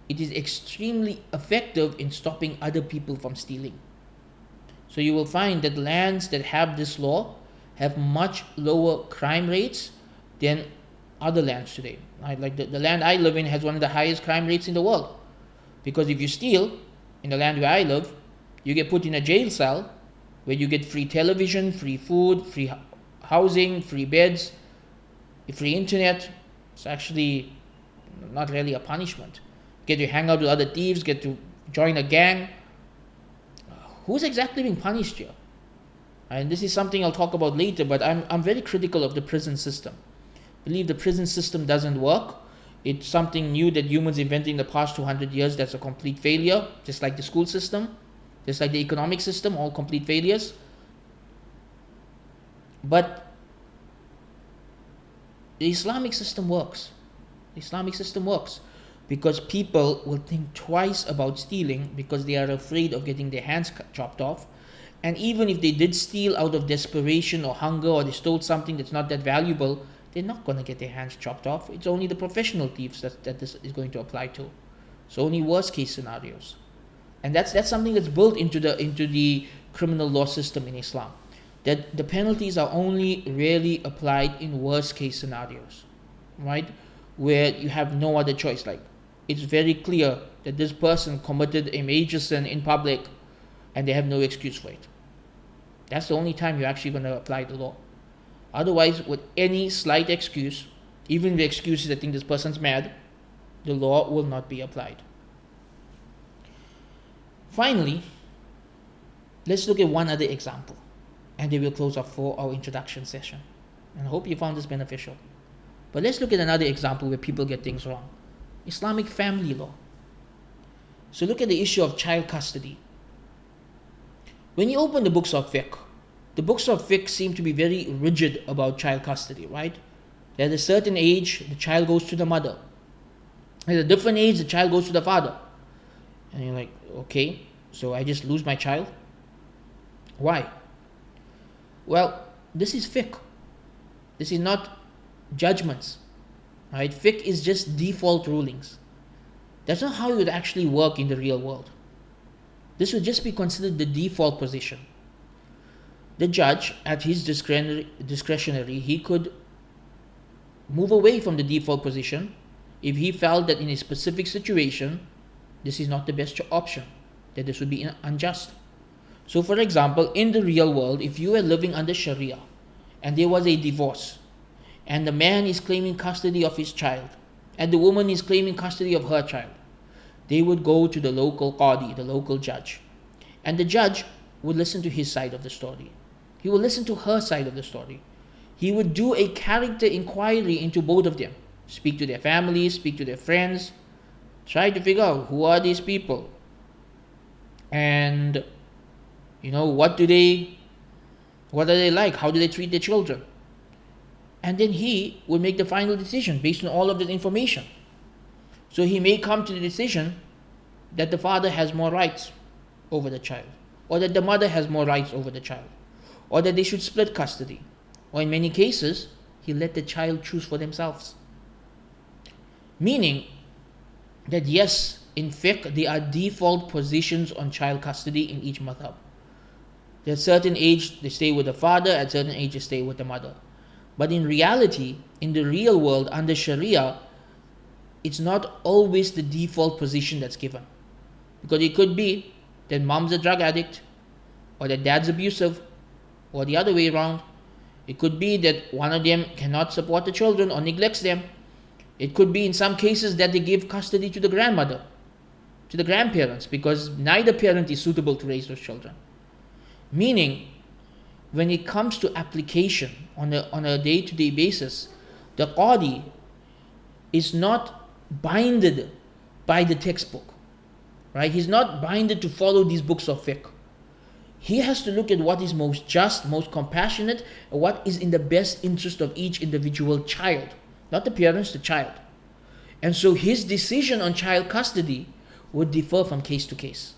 it is extremely effective in stopping other people from stealing. So you will find that lands that have this law have much lower crime rates than other lands today. Right? Like the land I live in has one of the highest crime rates in the world. Because if you steal in the land where I live, you get put in a jail cell where you get free television, free food, free housing, free beds, free internet. It's actually not really a punishment. Get to hang out with other thieves, get to join a gang. Who's exactly being punished here? And this is something I'll talk about later, but I'm very critical of the prison system. I believe the prison system doesn't work. It's something new that humans invented in the past 200 years that's a complete failure, just like the school system, just like the economic system, all complete failures. But the Islamic system works. The Islamic system works because people will think twice about stealing because they are afraid of getting their hands chopped off. And even if they did steal out of desperation or hunger, or they stole something that's not that valuable, they're not going to get their hands chopped off. It's only the professional thieves that this is going to apply to. So only worst case scenarios. And that's something that's built into the criminal law system in Islam. That the penalties are only really applied in worst case scenarios, right? Where you have no other choice. Like, it's very clear that this person committed a major sin in public and they have no excuse for it. That's the only time you're actually going to apply the law. Otherwise, with any slight excuse, even the excuses that think this person's mad, the law will not be applied. Finally, let's look at one other example. And they will close up for our introduction session. And I hope you found this beneficial. But let's look at another example where people get things wrong. Islamic family law. So look at the issue of child custody. When you open the books of fiqh seem to be very rigid about child custody, right? At a certain age, the child goes to the mother. At a different age, the child goes to the father. And you're like, okay, so I just lose my child? Why? Well, this is fiqh. This is not judgments. Right? Fiqh is just default rulings. That's not how it would actually work in the real world. This would just be considered the default position. The judge, at his discretionary, he could move away from the default position if he felt that in a specific situation, this is not the best option, that this would be unjust. So for example, in the real world, if you were living under Shariah and there was a divorce and the man is claiming custody of his child and the woman is claiming custody of her child, they would go to the local qadi, the local judge. And the judge would listen to his side of the story. He would listen to her side of the story. He would do a character inquiry into both of them. Speak to their families, speak to their friends, try to figure out who are these people. And, what are they like? How do they treat their children? And then he will make the final decision based on all of this information. So he may come to the decision that the father has more rights over the child, or that the mother has more rights over the child, or that they should split custody, or in many cases, he let the child choose for themselves. Meaning that yes, in fiqh, there are default positions on child custody in each madhab. At a certain age, they stay with the father, at a certain age, they stay with the mother. But in reality, in the real world, under Sharia, it's not always the default position that's given. Because it could be that mom's a drug addict, or that dad's abusive, or the other way around. It could be that one of them cannot support the children or neglects them. It could be in some cases that they give custody to the grandmother, to the grandparents, because neither parent is suitable to raise those children. Meaning, when it comes to application on a day-to-day basis, the qadi is not binded by the textbook, right? He's not binded to follow these books of fiqh. He has to look at what is most just, most compassionate, and what is in the best interest of each individual child, not the parents, the child. And so his decision on child custody would differ from case to case.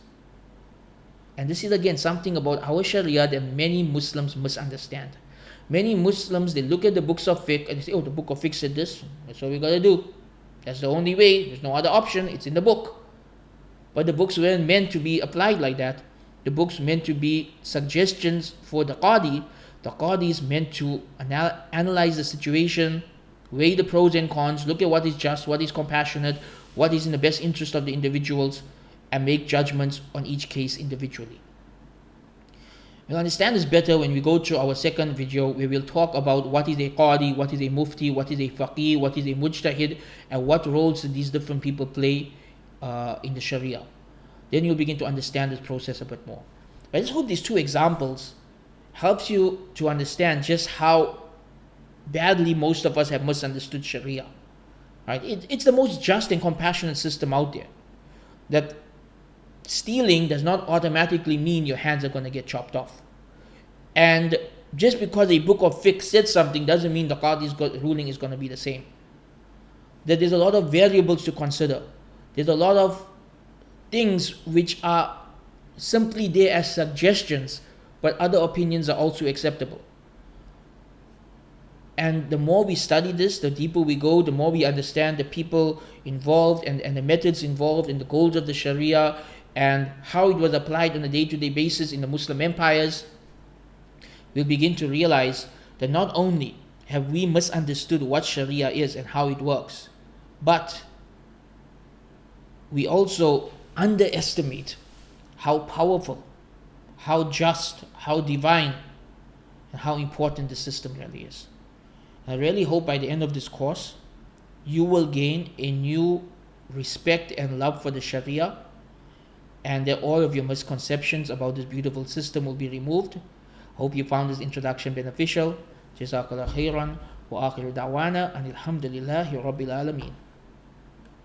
And this is again something about our Sharia that many Muslims misunderstand. Many Muslims, they look at the books of fiqh and they say, oh, the book of fiqh said this, that's what we got to do. That's the only way, there's no other option, it's in the book. But the books weren't meant to be applied like that. The books meant to be suggestions for the qadi. The qadi is meant to analyze the situation, weigh the pros and cons, look at what is just, what is compassionate, what is in the best interest of the individuals, and make judgments on each case individually. We'll understand this better when we go to our second video, where we'll talk about what is a qadi, what is a mufti, what is a faqih, what is a mujtahid, and what roles these different people play in the Sharia. Then you'll begin to understand this process a bit more. I just hope these two examples helps you to understand just how badly most of us have misunderstood Sharia. Right? It's the most just and compassionate system out there. That stealing does not automatically mean your hands are going to get chopped off. And just because a book of fiqh said something doesn't mean the qadi's ruling is going to be the same. That there's a lot of variables to consider. There's a lot of things which are simply there as suggestions, but other opinions are also acceptable. And the more we study this, the deeper we go, the more we understand the people involved and the methods involved and the goals of the Sharia and how it was applied on a day-to-day basis in the Muslim empires. We'll begin to realize that not only have we misunderstood what Sharia is and how it works, but we also underestimate how powerful, how just, how divine, and how important the system really is. I really hope by the end of this course, you will gain a new respect and love for the Sharia, and that all of your misconceptions about this beautiful system will be removed. Hope you found this introduction beneficial. Jazakallah khairan wa akhiru da'wana and alhamdulillahi rabbil alameen.